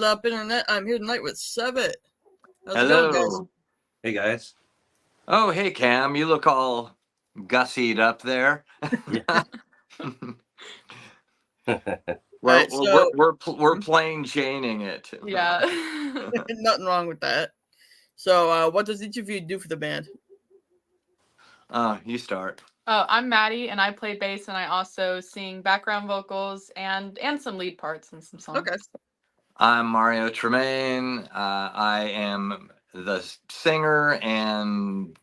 What up, Internet? I'm here tonight with SEVIT. How's it going, guys? Hello. Hey guys. Oh, hey Cam, you look all gussied up there. Yeah. Well, Alright, so- we're plain Janing it. Yeah. Nothing wrong with that. So, what does each of you do for the band? You start. Oh, I'm Maddie, and I play bass, and I also sing background vocals and some lead parts in some songs. Okay. I'm Mario Tremaine. I am the singer and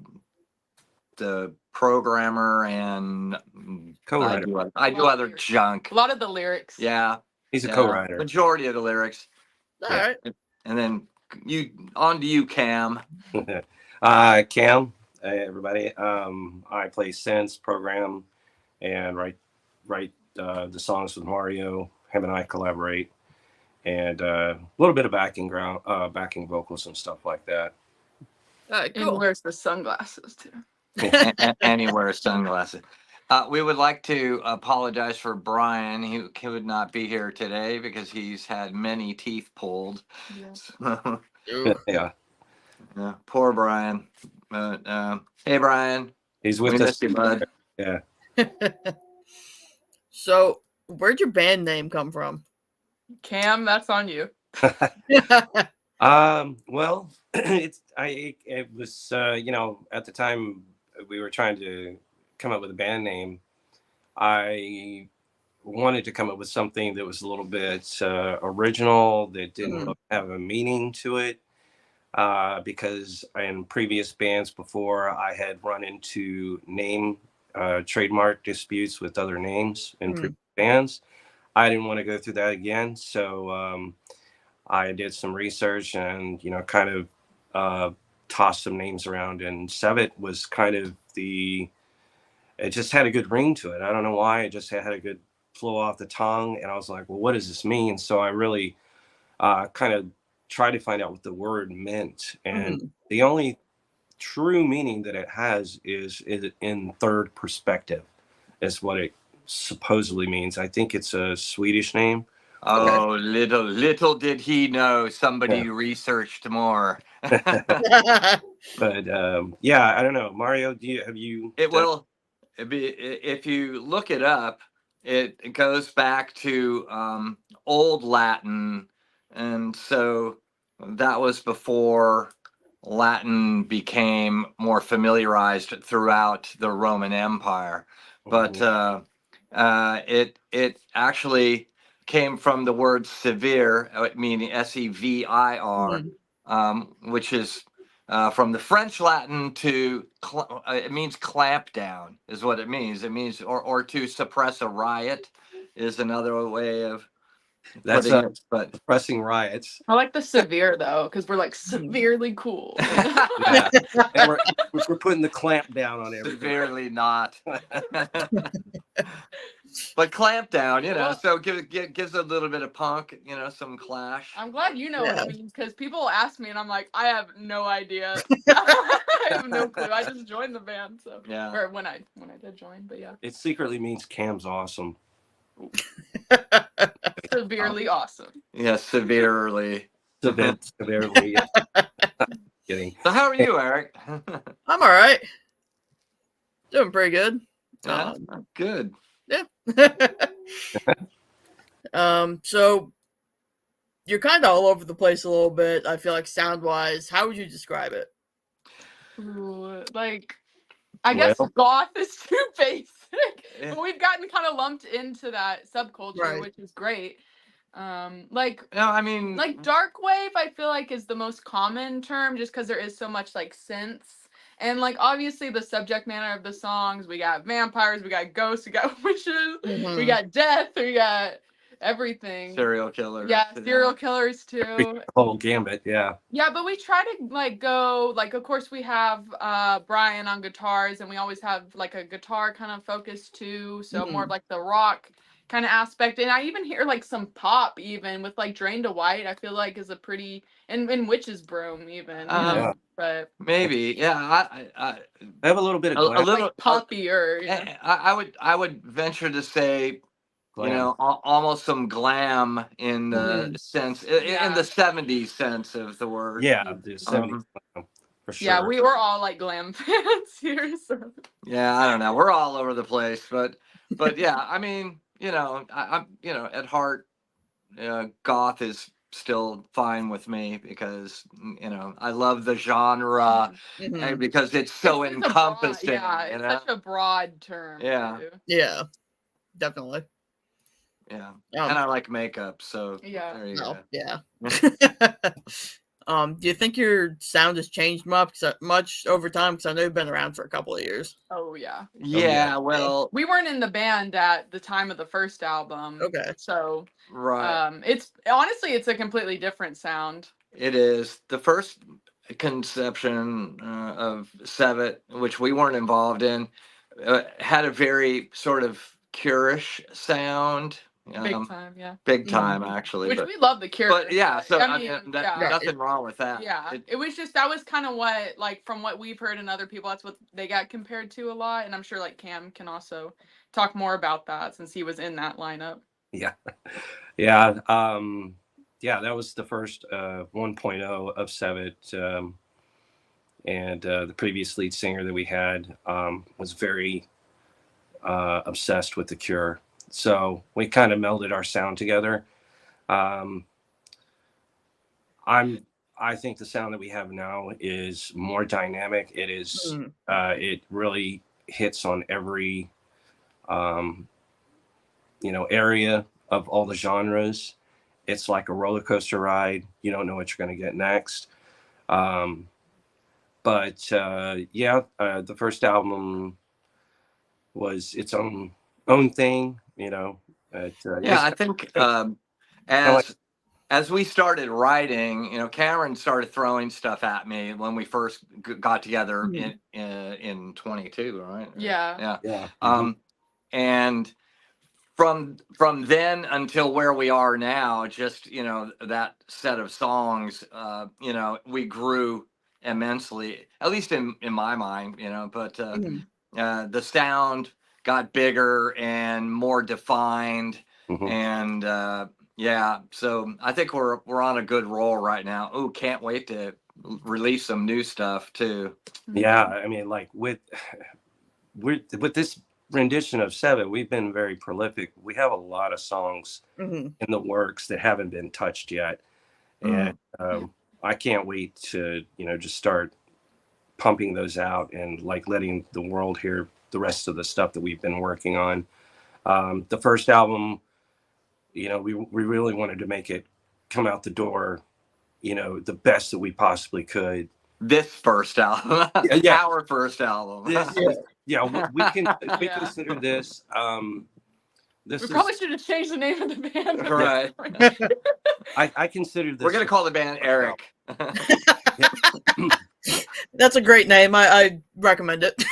the programmer and Co-writer. I do other junk. A lot of the lyrics. Yeah. He's a yeah. co-writer. Majority of the lyrics. Alright. And then on to you, Cam. Cam, hey everybody. I play synths, program, and write the songs with Mario. Him and I collaborate, and a little bit of backing vocals and stuff like that. Alright, And cool. wears the sunglasses too. And he wears sunglasses. We would like to apologize for Brian. He could not be here today because he's had many teeth pulled. Yeah. Ooh. Yeah, Poor Brian. But hey, Brian. he's We with miss us. you, bud. Yeah. So, where'd your band name come from? Cam, that's on you. Well, it was at the time we were trying to come up with a band name. I wanted to come up with something that was a little bit original, that didn't have a meaning to it, because in previous bands before I had run into name trademark disputes with other names in previous bands. I didn't want to go through that again, so I did some research and kind of tossed some names around, and SEVIT was kind of it just had a good ring to it. I don't know why. It just had a good flow off the tongue, and I was like, well, what does this mean? So I really kind of tried to find out what the word meant, and the only true meaning that it has is in third perspective, is what it supposedly means. I think it's a Swedish name. Oh, little did he know somebody researched more. But yeah, I don't know. Mario, have you? It will be, if you look it up, it goes back to Old Latin, and so that was before Latin became more familiarized throughout the Roman Empire. But it actually came from the word severe, meaning SEVIR, which is from the French Latin to it means clamp down is what it means. It means or to suppress a riot is another way of That's putting it. But suppressing riots. I like the severe though, because we're like severely cool. Yeah, and we're putting the clamp down on everything. severely not. But clamp down, so gives a little bit of punk, some clash. I'm glad you know what it means, because people ask me and I'm like, I have no idea. I have no clue. I just joined the band, so Yeah. Or when I did join, but yeah. It secretly means Cam's awesome. Severely awesome. Yeah, severely. Severely. Kidding. So how are you, Eric? I'm alright. Doing pretty good. Yeah, good. Yeah. So you're kind of all over the place a little bit. I feel like sound-wise. How would you describe it? Ooh, like, I guess goth is too basic, but we've gotten kind of lumped into that subculture, which is great. Like dark wave, I feel like is the most common term, just because there is so much like synths. And like obviously the subject matter of the songs, we got vampires, we got ghosts, we got witches, we got death, we got everything. Serial killers. Yeah, serial killers too. Whole gambit, yeah. Yeah, but we try to like go like, of course we have Brian on guitars, and we always have like a guitar kind of focus too, so more of like the rock kind of aspect. And I even hear like some pop even with like Drain to White, I feel like is a pretty and Witch's Broom even. But maybe, I have a little bit of a little like poppier. I would venture to say almost some glam in the sense, in the 70s sense of the word. Yeah, the 70s for sure. Yeah, we were all like glam fans here. So. Yeah, I don't know. We're all over the place, but yeah, I mean, I'm at heart, goth is still fine with me because I love the genre because it's so encompassing. It's such a broad term. Yeah. Too. Yeah, definitely. Yeah, and I like makeup, so there you go. Yeah. Do you think your sound has changed much over time? Because I know you've been around for a couple of years. Oh yeah. Yeah. Well, we weren't in the band at the time of the first album. Okay. So right. It's honestly a completely different sound. It is. The first conception of SEVIT, which we weren't involved in, had a very sort of Cure-ish sound. Big time, yeah. Big time, actually. Which we love the Cure. But yeah, so I mean, nothing wrong with that. Yeah, it was just, that was kind of what, like, from what we've heard and other people, that's what they got compared to a lot. And I'm sure, like, Cam can also talk more about that since he was in that lineup. Yeah. Yeah. Yeah, that was the first 1.0 of SEVIT. And the previous lead singer that we had was very obsessed with the Cure. So we kind of melded our sound together. I think the sound that we have now is more dynamic. It is, it really hits on every, area of all the genres. It's like a roller coaster ride. You don't know what you're going to get next. The first album was its own thing, I think as we started writing, Cameron started throwing stuff at me when we first got together in 22, right? Yeah. And from then until where we are now, just that set of songs, we grew immensely, at least in my mind, but the sound got bigger and more defined, and so I think we're on a good roll right now. Oh, can't wait to release some new stuff too. Yeah, I mean, like with this rendition of SEVIT, we've been very prolific. We have a lot of songs in the works that haven't been touched yet, and I can't wait to just start pumping those out and like letting the world hear the rest of the stuff that we've been working on. The first album, we really wanted to make it come out the door, the best that we possibly could. This first album, our first album. We consider this. We probably should have changed the name of the band. Right. I consider this. We're gonna call the band Eric. That's a great name. I recommend it.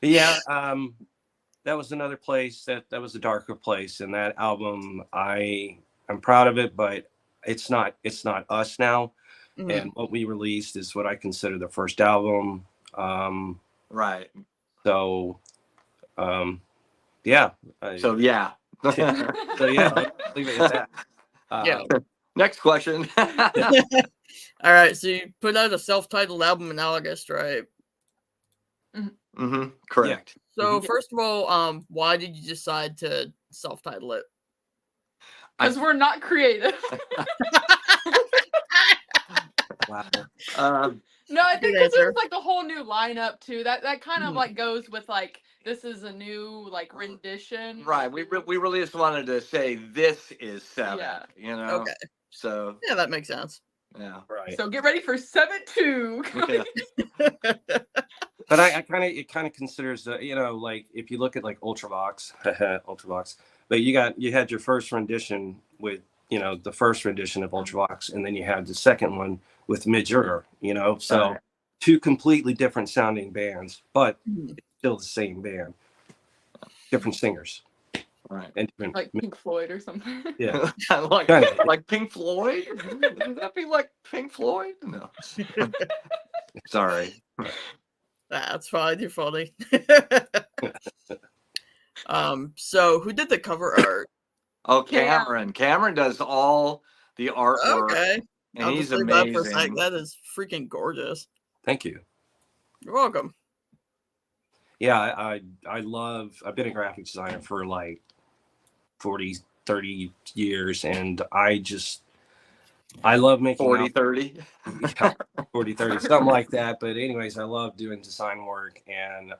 Yeah. That was another place that was a darker place, and that album, I'm proud of it, but it's not us now. And what we released is what I consider the first album. Right. So, So yeah. So yeah, leave it at that. Next question. All right. So you put out a self-titled album in August, right? Correct. Yeah. So first of all, why did you decide to self-title it? Because we're not creative. Wow. No, I think this is like the whole new lineup too. That kind of like goes with like, this is a new like rendition. Right. We really just wanted to say this is SEVIT. Okay. So yeah, that makes sense. Yeah. Right. So get ready for SEVIT 2. But it kind of considers like if you look at like Ultravox, but you had your first rendition with the first rendition of Ultravox, and then you had the second one with Midjuror, so two completely different sounding bands, but still the same band, different singers, right? And different, like Pink Floyd or something. Yeah, like Pink Floyd. Would that be like Pink Floyd? No, sorry. That's fine. You're funny. So who did the cover art? Oh, Cameron. Cameron does all the artwork. Okay. And I'll he's just leave that for a sec. amazing. That is freaking gorgeous. Thank you. You're welcome. Yeah, I've been a graphic designer for like 40, 30 years, and I love making 40, 30. Yeah, 40, 30, something like that. But anyways, I love doing design work, and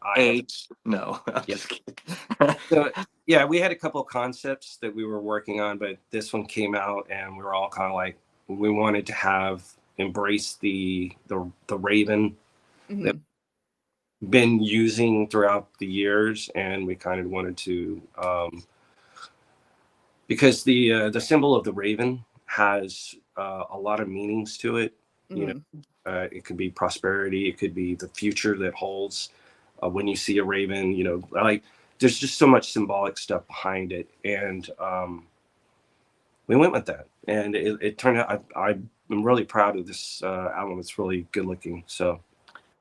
No, I'm Yeah. just kidding. So yeah, we had a couple of concepts that we were working on, but this one came out, and we were all kind of like, we wanted to embrace the Raven that we've been using throughout the years, and we kind of wanted to because the symbol of the Raven has a lot of meanings to it. You know, it could be prosperity, it could be the future that holds. When you see a raven, you know, like there's just so much symbolic stuff behind it, and we went with that, and it turned out. I'm really proud of this album. It's really good looking. So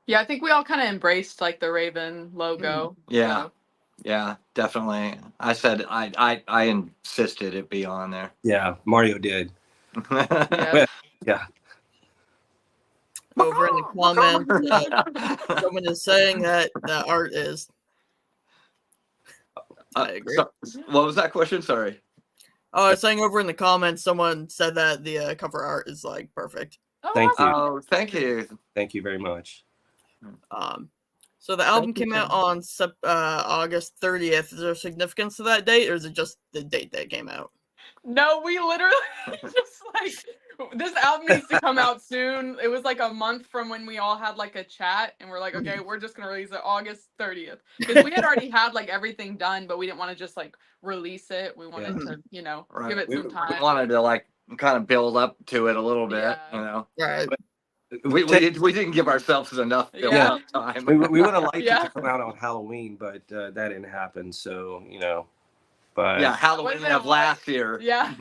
yeah, I think we all kind of embraced like the Raven logo. Yeah. So. Yeah, definitely. I said I insisted it be on there. Yeah, Mario did. Yeah. Yeah. Over in the comments, someone is saying that the art is. I agree. What was that question? Sorry. Oh, I was saying over in the comments, someone said that the cover art is like perfect. Thank you. Oh, thank you. Thank you very much. So the album came out on August 30th. Is there significance to that date, or is it just the date that it came out? No, we literally just like, this album needs to come out soon. It was like a month from when we all had like a chat, and we're like, okay, we're just gonna release it August 30th, because we had already had like everything done, but we didn't want to just like release it. We wanted to, you know, give it some time. We wanted to like kind of build up to it a little bit, you know. Right. We didn't give ourselves enough build up time. We would have liked it to come out on Halloween, but that didn't happen. So, you know, but yeah, Halloween of last year. Yeah.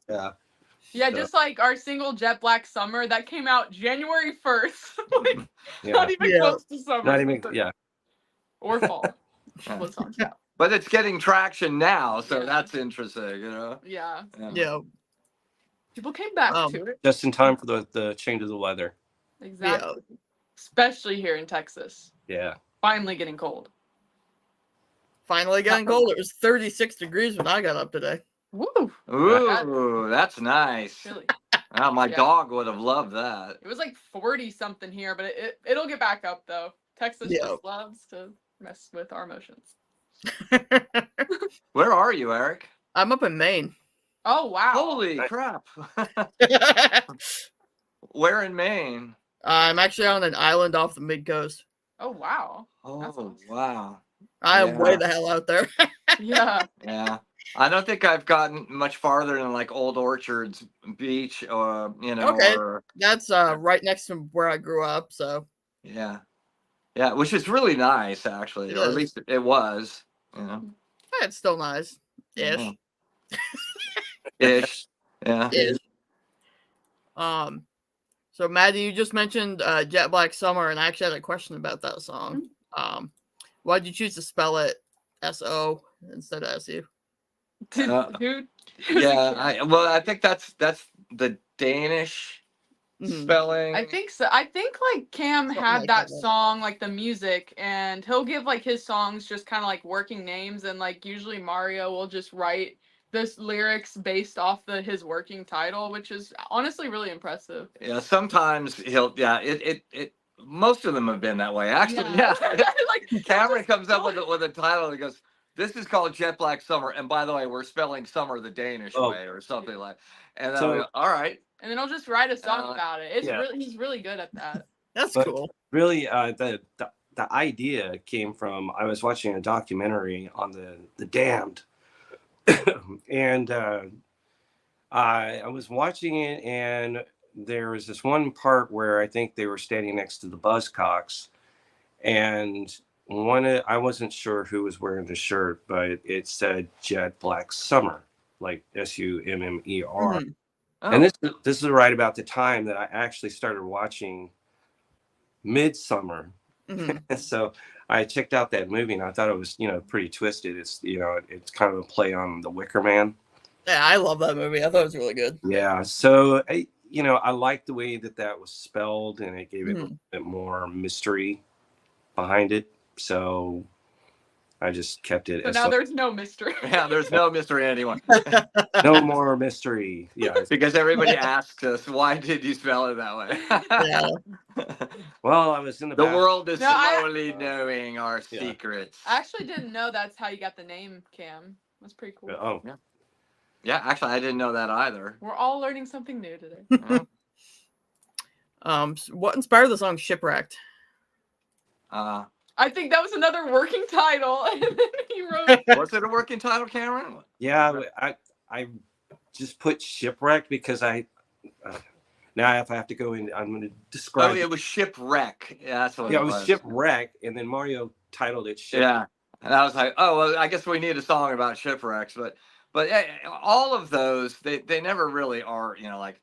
Yeah. Yeah, just like our single Jet Black Summer that came out January 1st. Like, not even close to summer. Not even, yeah. Or fall. But it's getting traction now, so that's interesting, you know. Yeah. People came back to it. Just in time for the change of the weather. Exactly. Especially here in Texas. Yeah. Finally getting cold. Finally getting cold. It was 36 degrees when I got up today. Woo! Ooh, that's nice. Really? Oh, my dog would have loved that. It was like 40 something here, but it'll get back up though. Texas just loves to mess with our emotions. Where are you, Eric? I'm up in Maine. Oh wow! Holy crap! Where in Maine? I'm actually on an island off the mid coast. Oh wow! Oh wow! I am way the hell out there. Yeah. Yeah. I don't think I've gotten much farther than like Old Orchards Beach, or you know. Okay, that's right next to where I grew up. So. Yeah. Yeah, which is really nice, actually, or at least it was. You know. Yeah, it's still nice, ish. Yeah. Ish. Yeah. Ish. So Maddie, you just mentioned Jet Black Summer, and I actually had a question about that song. Why did you choose to spell it S-O instead of S-U? Dude. Yeah, I think that's the Danish spelling. I think so. I think like Cam had that song, like the music, and he'll give like his songs just kind of like working names, and like usually Mario will just write this lyrics based off his working title, which is honestly really impressive. Yeah, sometimes he'll it most of them have been that way. Actually, yeah. Like Cameron comes up with a title and he goes, "This is called Jet Black Summer, and by the way, we're spelling summer the Danish way," or something like. And then go, all right. And then he'll just write a song about it. It's really, he's really good at that. That's cool. Really, the idea came from, I was watching a documentary on the Damned, and I was watching it, and there was this one part where I think they were standing next to the Buzzcocks, and I wasn't sure who was wearing the shirt, but it said Jet Black Summer, like SUMMER. And this is right about the time that I actually started watching Midsummer. So I checked out that movie and I thought it was, pretty twisted. It's, it's kind of a play on The Wicker Man. Yeah, I love that movie. I thought it was really good. Yeah. So, I like the way that was spelled, and it gave it a Mhm. bit more mystery behind it. So I just kept it So as now there's no mystery. Yeah, there's no mystery anyone. no more mystery. Yeah. Because everybody asks us, why did you spell it that way? Yeah. Well, I was in the The back. world is No, slowly knowing our Yeah. secrets. I actually didn't know that's how you got the name, Cam. That's pretty cool. Oh, Yeah, actually, I didn't know that either. We're all learning something new today. What inspired the song "Shipwrecked"? I think that was another working title. And then he wrote. Was it a working title, Cameron? yeah. I just put shipwrecked because now if I have to go in, I'm going to describe. Oh, it was shipwreck. Yeah, that's what Yeah, it it was. was shipwreck, and then Mario titled it shipwreck. Yeah, and I was like, oh, well, I guess we need a song about shipwrecks, but all of those they never really are, like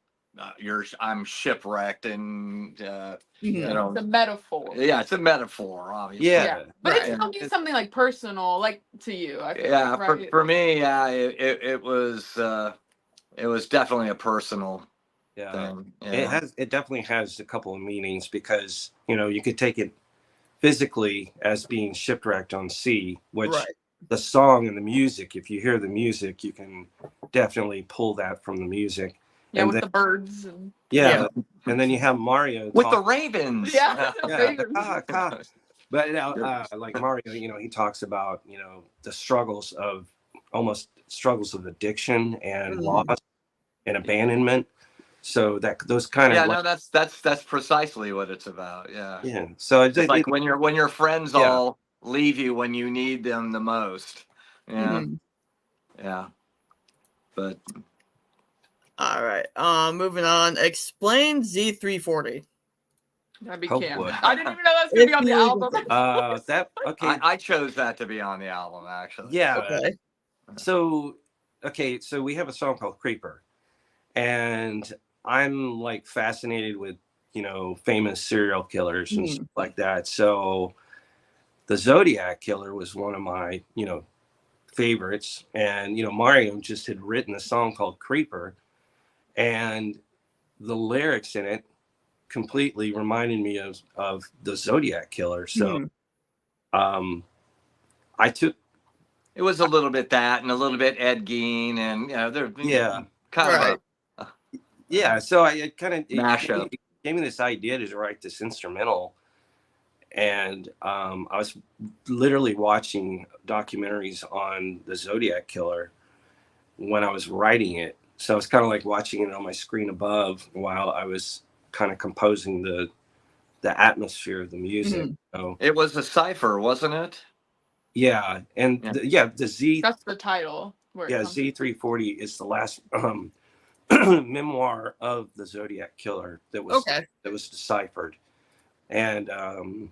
I'm shipwrecked, and It's a metaphor. yeah, it's a metaphor, obviously. Yeah. But Right. it's something, something like personal, like to you. I feel Yeah, like, right? for me, yeah, it was definitely a personal Yeah. thing. Yeah. It definitely has a couple of meanings, because you could take it physically as being shipwrecked on sea, which Right. the song and the music, if you hear the music, you can definitely pull that from the music. Yeah, and with then, the birds. And... yeah, and then you have Mario With the Ravens. Yeah. But like Mario, he talks about the struggles of addiction and loss and abandonment. So those kind Yeah, of no, that's precisely what it's about. Yeah. yeah. So It's like when your friends all leave you when you need them the most. Yeah. Mhm. Yeah. But All right. Moving on. Explain Z340. That'd be Oh, Cam. boy. I didn't even know that's gonna be on the album. okay. I chose that to be on the album, actually. Yeah. Okay. So we have a song called Creeper, and I'm like fascinated with famous serial killers and stuff like that. So the Zodiac Killer was one of my favorites, and Mario just had written a song called Creeper, and the lyrics in it completely reminded me of the Zodiac Killer. So I took It was a little bit that, and a little bit Ed Gein, and they're kind of yeah. So I kind of mashup. It gave me this idea to write this instrumental, and I was literally watching documentaries on the Zodiac Killer when I was writing it. So it's kind of like watching it on my screen above while I was kind of composing the atmosphere of the music. So It was a cipher, wasn't it? yeah, and the Z. That's the title. Z340 is the last memoir of the Zodiac Killer that was deciphered, and I don't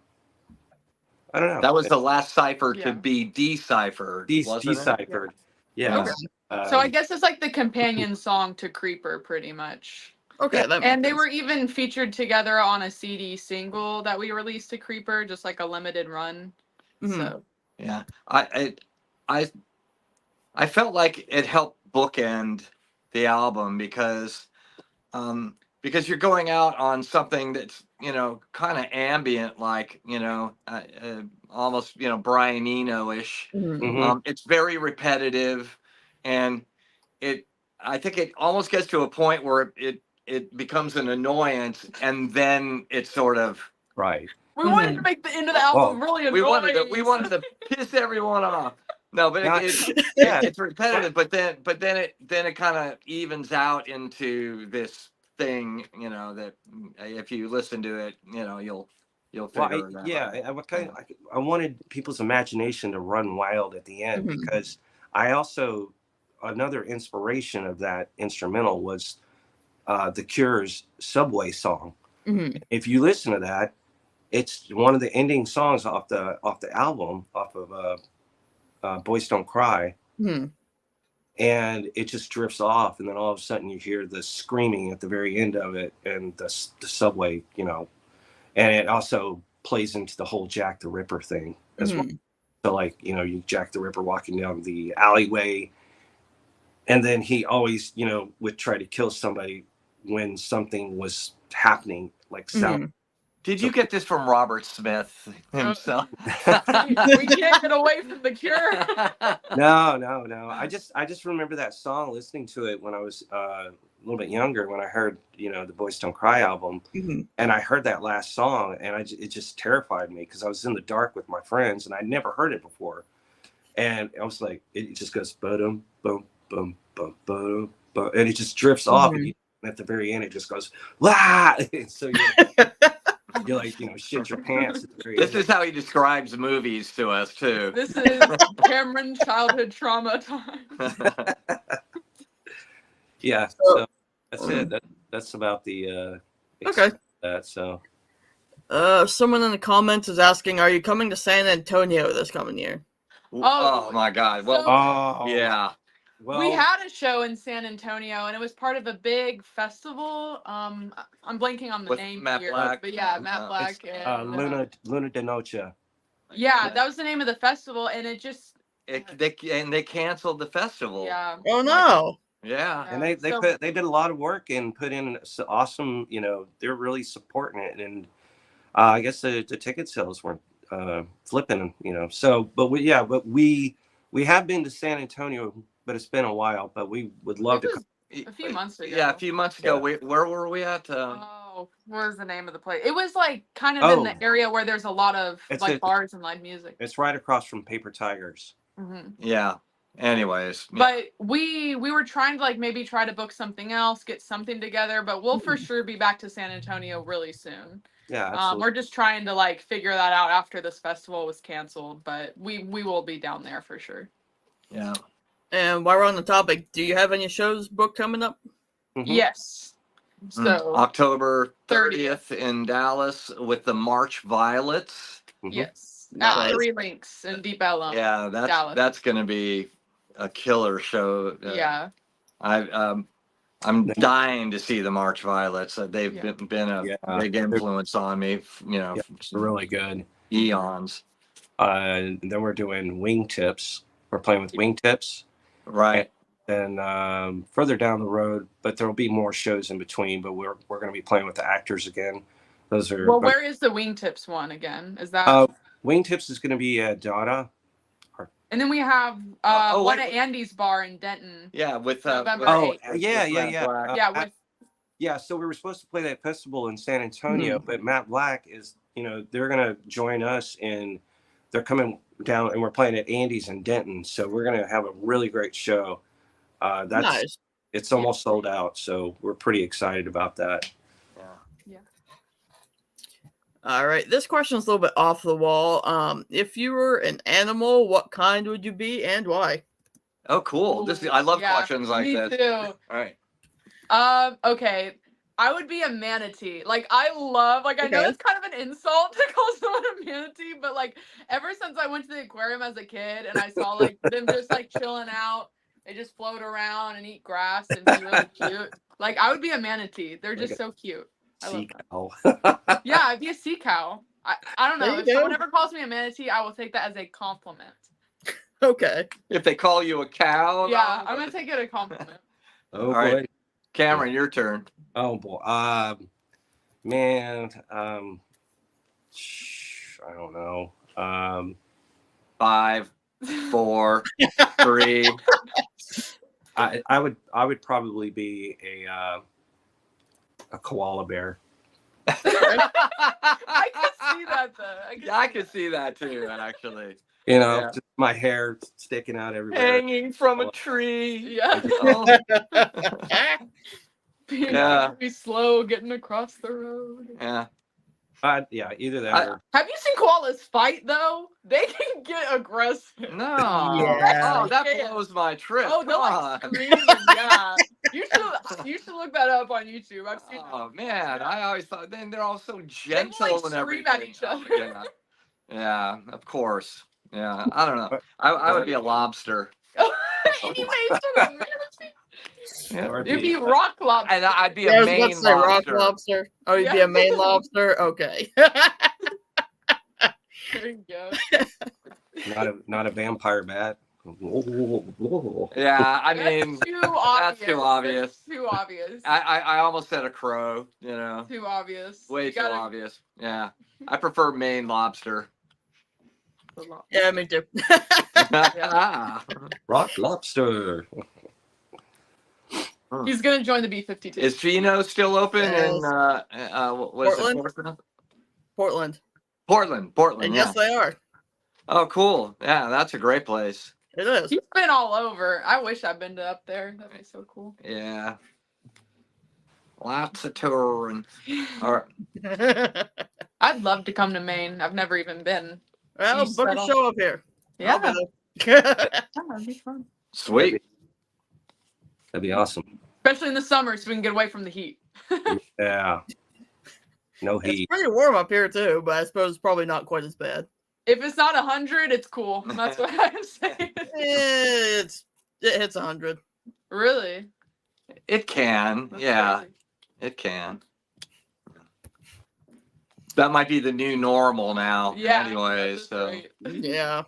know. That was the last cipher to be deciphered. Deciphered. It? Yeah. Okay. So I guess it's like the companion song to Creeper, pretty much. Okay. And they were even featured together on a CD single that we released to Creeper, just like a limited run. So yeah, I felt like it helped bookend the album because you're going out on something that's kind of ambient, like almost Brian Eno-ish. It's very repetitive, and I think it almost gets to a point where it becomes an annoyance, and then it's sort of right. We wanted to make the end of the album really annoying. We wanted to piss everyone off. No, but it's repetitive. But then it kind of evens out into this thing, that if you listen to it, you'll figure it out. Yeah, I wanted people's imagination to run wild at the end, because I also, another inspiration of that instrumental was The Cure's Subway song. If you listen to that, it's one of the ending songs off the album, off of Boys Don't Cry. And it just drifts off, and then all of a sudden you hear the screaming at the very end of it, and the subway, and it also plays into the whole Jack the Ripper thing. as well. So like, you know, you Jack the Ripper walking down the alleyway, and then he always, you know, would try to kill somebody when something was happening, like sound. Did you get this from Robert Smith himself? We can't get away from the Cure. No. I just remember that song, listening to it when I was a little bit younger, when I heard, you know, the Boys Don't Cry album, and I heard that last song, and it just terrified me because I was in the dark with my friends and I'd never heard it before, and I was like, it just goes boom, boom, boom, boom, boom, boom, and it just drifts off, and at the very end it just goes wah. So you're like, you know, shit your pants. This is how he describes movies to us too. This is Cameron's childhood trauma time. Yeah, so that's it. That's about the okay. That so. Someone in the comments is asking, are you coming to San Antonio this coming year? Oh my God! Well, yeah. Well, we had a show in San Antonio, and it was part of a big festival. I'm blanking on the name Matt here, Black. but yeah, Matt Black and Luna de Noche. Yeah, that was the name of the festival, and it just they canceled the festival. Yeah. Oh no. Yeah. And they did a lot of work and put in awesome. You know, they're really supporting it, and I guess the ticket sales weren't flipping. You know, so but we have been to San Antonio. But it's been a while, but we would love to come. A few months ago. Yeah, a few months ago. Where were we at? What was the name of the place? It was like kind of in the area where there's a lot of bars and live music. It's right across from Paper Tigers. Yeah. Anyways. But we were trying to like maybe try to book something else, get something together, but we'll for sure be back to San Antonio really soon. Yeah, absolutely. We're just trying to like figure that out after this festival was canceled, but we will be down there for sure. Yeah. And while we're on the topic, do you have any shows booked coming up? Yes. So October 30th in Dallas with the March Violets. Yes. At 3 Links in Deep Ellum. Yeah, that's gonna be a killer show. Yeah. I'm dying to see the March Violets. They've been a big influence on me. You know, really good. Eons. Then we're doing Wingtips. We're playing with Wingtips. Right. And further down the road, but there'll be more shows in between. But we're going to be playing with the actors again. Those are. Well, where is the Wingtips one again? Is that? Wingtips is going to be at Dada. And then we have one at Andy's bar in Denton. Yeah, with November 8th. Yeah. So we were supposed to play that festival in San Antonio, but Matt Black is, you know, they're going to join us and they're coming down, and we're playing at Andy's in Denton. So we're going to have a really great show. That's nice. It's almost sold out, so we're pretty excited about that. Yeah. All right. This question is a little bit off the wall. If you were an animal, what kind would you be and why? Oh, cool. I love questions like me this. Too. All right. Okay. I would be a manatee. Like, I love, like, I know it's kind of an insult to call someone a manatee, but, like, ever since I went to the aquarium as a kid and I saw, like, them just, like, chilling out, they just float around and eat grass and be really cute. Like, I would be a manatee. They're just so cute. Sea cow. Yeah, I'd be a sea cow. I don't know. If someone ever calls me a manatee, I will take that as a compliment. Okay. If they call you a cow. Yeah, I'm going to take it as a compliment. Oh, all right. Cameron, your turn. Oh boy, man, I don't know. 5, 4, 3. I would probably be a koala bear. I could see that though. I could see that too, actually. You know, just my hair sticking out everywhere, hanging from a tree. Yeah. Be slow getting across the road. Yeah. Either that. Have you seen koalas fight though? They can get aggressive. No. Yeah. Oh, that blows my trip. Oh, they're like screaming. Yeah. You should look that up on YouTube. I've seen. Oh man, I always thought they're all so gentle and everything. Scream at each other. Yeah, of course. Yeah, I don't know. I would be a lobster. You'd be rock lobster. And I'd be a Maine lobster. Rock lobster. Oh, you'd be a Maine lobster? Okay. There you go. Not a vampire bat. Yeah, I mean, That's too obvious. that's too obvious. That's too obvious. I almost said a crow, you know. Too obvious. Way You too gotta- obvious. Yeah. I prefer Maine lobster. Yeah, me too. Rock lobster. He's gonna join the B-52. Is Fino still open in what is it, Portland? Portland. Portland, And yeah. yes, they are. Oh, cool. Yeah, that's a great place. It is. He's been all over. I wish I'd been to up there. That'd be so cool. Yeah. Lots of touring. All right. I'd love to come to Maine. I've never even been. Well, You book a settle. show up here. Yeah, I'll be there. that'd be fun. Sweet. That'd be awesome. Especially in the summer, so we can get away from the heat. Yeah. No It's heat. pretty warm up here too, but I suppose probably not quite as bad. If it's not 100, it's cool. That's what I'm saying. It hits 100. Really? It can. That's Yeah, crazy. it can. That might be the new normal now. Yeah. Anyway, that's so great. Yeah.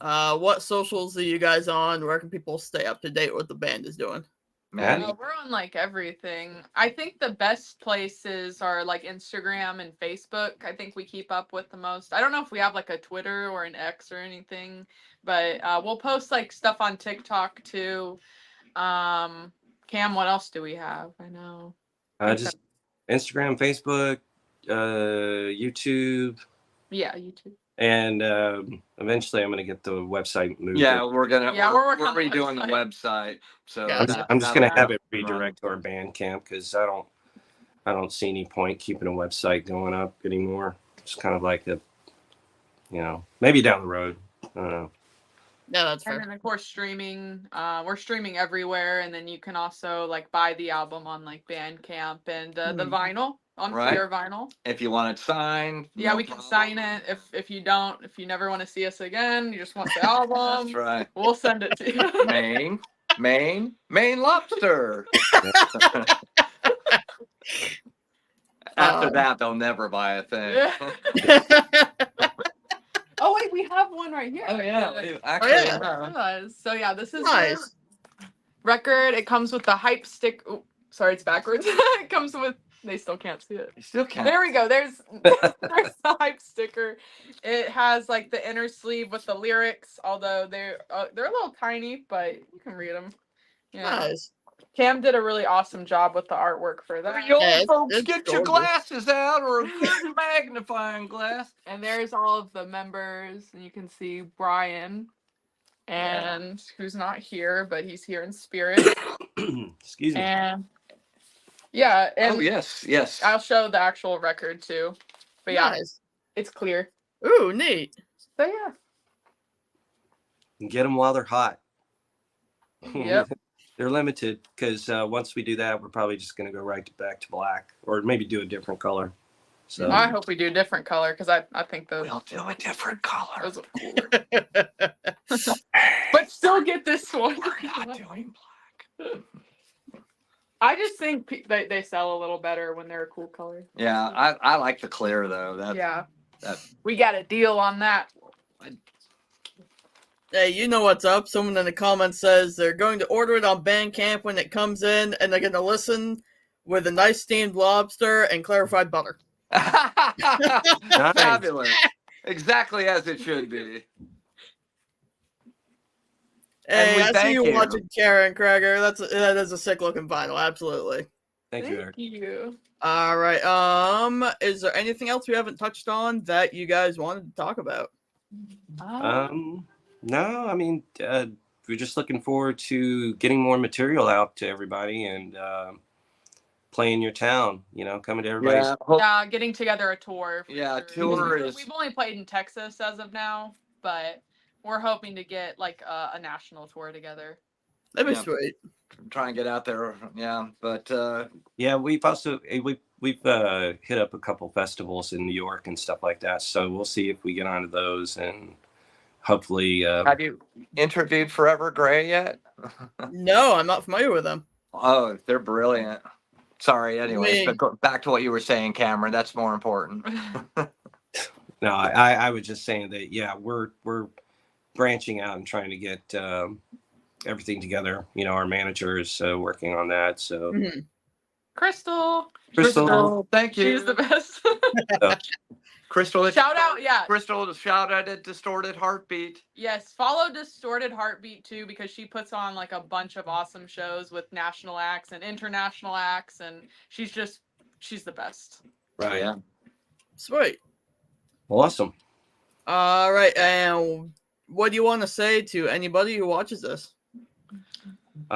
What socials are you guys on? Where can people stay up to date what the band is doing? man. We're on like everything. I think the best places are like Instagram and Facebook. I think we keep up with the most. I don't know if we have like a Twitter or an X or anything, but we'll post like stuff on TikTok too. Cam, what else do we have? I know. Just Instagram, Facebook, YouTube, Yeah, YouTube. and eventually I'm gonna get the website moved. Yeah, we're Yeah, we're working we're on the redoing the website. So Yeah, I'm just gonna have it run. redirect to our Bandcamp because I don't see any point keeping a website going up anymore. It's kind of like maybe down the road. I don't know. Yeah, that's And fair. then of course streaming. We're streaming everywhere, and then you can also like buy the album on like Bandcamp and the vinyl on Right. clear vinyl. If you want it signed, Yeah, no we can problem. sign it. If you don't, if you never want to see us again, you just want the album. That's right. We'll send it to you. Maine lobster. After that, they'll never buy a thing. Yeah. Oh wait, we have one right here. Oh yeah, actually. yeah. So yeah, this is Nice. the record. It comes with the hype stick. Oh, sorry, it's backwards. It comes with. They still can't see it. You still can't. There we go. There's the hype sticker. It has like the inner sleeve with the lyrics, although they're a little tiny, but you can read them. Yeah. Nice. Cam did a really awesome job with the artwork for that. You old Yeah, folks, it's get your gorgeous. glasses out or a good magnifying glass. And there's all of the members, and you can see Brian, and who's not here, but he's here in spirit. Excuse me. And yeah, and Oh yes. I'll show the actual record too. But yeah, Nice. it's clear. Ooh, neat. So yeah. Get them while they're hot. Yep. They're limited because once we do that, we're probably just going to go back to black, or maybe do a different color. So I hope we do a different color because I think those We'll do a different color. those look cooler. But still get this one. We're not doing black. I just think they sell a little better when they're a cool color. Yeah, I like the clear though. Yeah. that- We got a deal on that. Hey, you know what's up. Someone in the comments says they're going to order it on Bandcamp when it comes in, and they're going to listen with a nice steamed lobster and clarified butter. Fabulous. Exactly as it should be. And Hey, we I see thank you you. watching Karen Krager. That is a sick looking vinyl, absolutely. thank you, Eric. you. All right. Is there anything else we haven't touched on that you guys wanted to talk about? No, I mean, we're just looking forward to getting more material out to everybody and playing your town, coming to everybody's. Yeah, Getting together a tour. for Yeah, sure. tour is- We've only played in Texas as of now, but we're hoping to get like a national tour together. That'd be Yeah. sweet. try and get out there. Yeah, but Yeah, we've also we've hit up a couple festivals in New York and stuff like that. So we'll see if we get onto those and hopefully. have you interviewed Forever Gray yet? No, I'm not familiar with them. Oh, they're brilliant. Sorry, anyways, Me. but back to what you were saying, Cameron. That's more important. No, I was just saying that, yeah, we're branching out and trying to get everything together. You know, our manager is working on that. So, Crystal, thank you. she's the best. Crystal, Shout out, yeah. Crystal, shout out at Distorted Heartbeat. Yes, follow Distorted Heartbeat too, because she puts on like a bunch of awesome shows with national acts and international acts, and she's the best. right. Yeah. Sweet. Awesome. All right, and what do you want to say to anybody who watches this?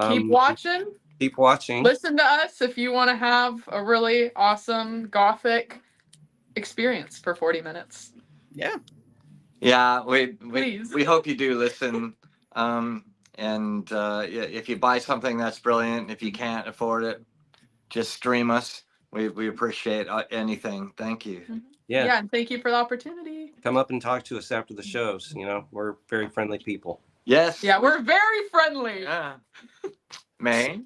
Keep watching. Keep watching. Listen to us if you want to have a really awesome gothic experience for 40 minutes. Yeah, Please. we hope you do listen. And if you buy something that's brilliant, if you can't afford it, just stream us. We appreciate anything. Thank you. Yeah. And thank you for the opportunity. Come up and talk to us after the shows. You know, we're very friendly people. Yes. Yeah, we're very friendly. Yeah. Maine.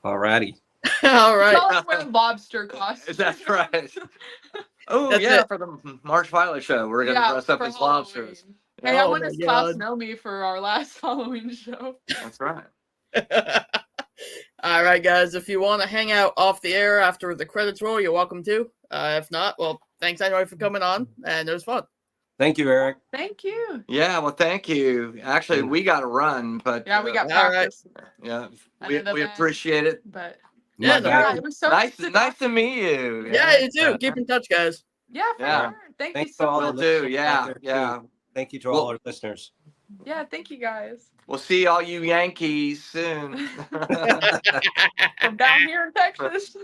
Alrighty. All right. Tell us wearing lobster costumes. That's right. Oh, That's yeah, it. for the March Violet show, we're going to dress up for as Halloween. lobsters. Hey, I Oh went my as Klaus God. Nomi for our last Halloween show. That's right. All right, guys. If you want to hang out off the air after the credits roll, you're welcome to. If not, well, thanks anyway for coming on, and it was fun. Thank you, Eric. Thank you. Yeah, well, thank you. Actually, we got to run, but Yeah, we got all right. practice. yeah, I we know the band, appreciate it. But Yeah, My no bad. yeah, it was so Nice nice to meet you. Yeah, you too. Keep in touch, guys. Yeah, for Yeah. sure. Thank you Thanks so to all Will the much. do. listeners Yeah, out there, too. yeah. Thank you to all our listeners. Yeah, thank you guys. We'll see all you Yankees soon. From down here in Texas.